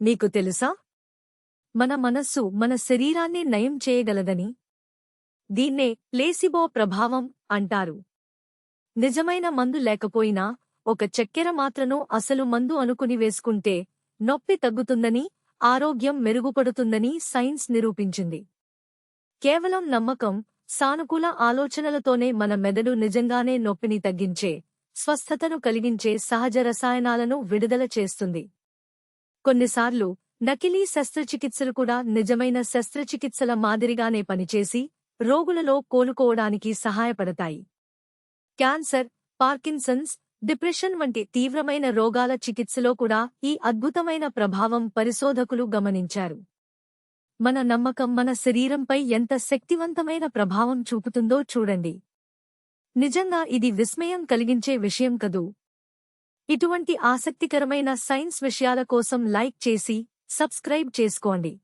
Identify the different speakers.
Speaker 1: నీకు తెలుసా? మన మనస్సు మన శరీరాన్ని నయం చేయగలదని. దీన్నే ప్లేసిబో ప్రభావం అంటారు. నిజమైన మందు లేకపోయినా ఒక చక్కెర మాత్రను అసలు మందు అనుకుని వేసుకుంటే నొప్పి తగ్గుతుందని, ఆరోగ్యం మెరుగుపడుతుందని సైన్స్ నిరూపించింది. కేవలం నమ్మకం, సానుకూల ఆలోచనలతోనే మన మెదడు నిజంగానే నొప్పిని తగ్గించే, స్వస్థతను కలిగించే సహజ రసాయనాలను విడుదల చేస్తుంది. కొన్నిసార్లు నకిలీ శస్త్రచికిత్సలు కూడా నిజమైన శస్త్రచికిత్సల మాదిరిగానే పనిచేసి రోగులలో కోలుకోవడానికి సహాయపడతాయి. క్యాన్సర్, పార్కిన్సన్స్, డిప్రెషన్ వంటి తీవ్రమైన రోగాల చికిత్సలో కూడా ఈ అద్భుతమైన ప్రభావం పరిశోధకులు గమనించారు. మన నమ్మకం మన శరీరంపై ఎంత శక్తివంతమైన ప్రభావం చూపుతుందో చూడండి. నిజంగా ఇది విస్మయం కలిగించే విషయం కదూ. ఇటువంటి ఆసక్తికరమైన సైన్స్ విషయాల కోసం లైక్ చేసి సబ్స్క్రైబ్ చేసుకోండి.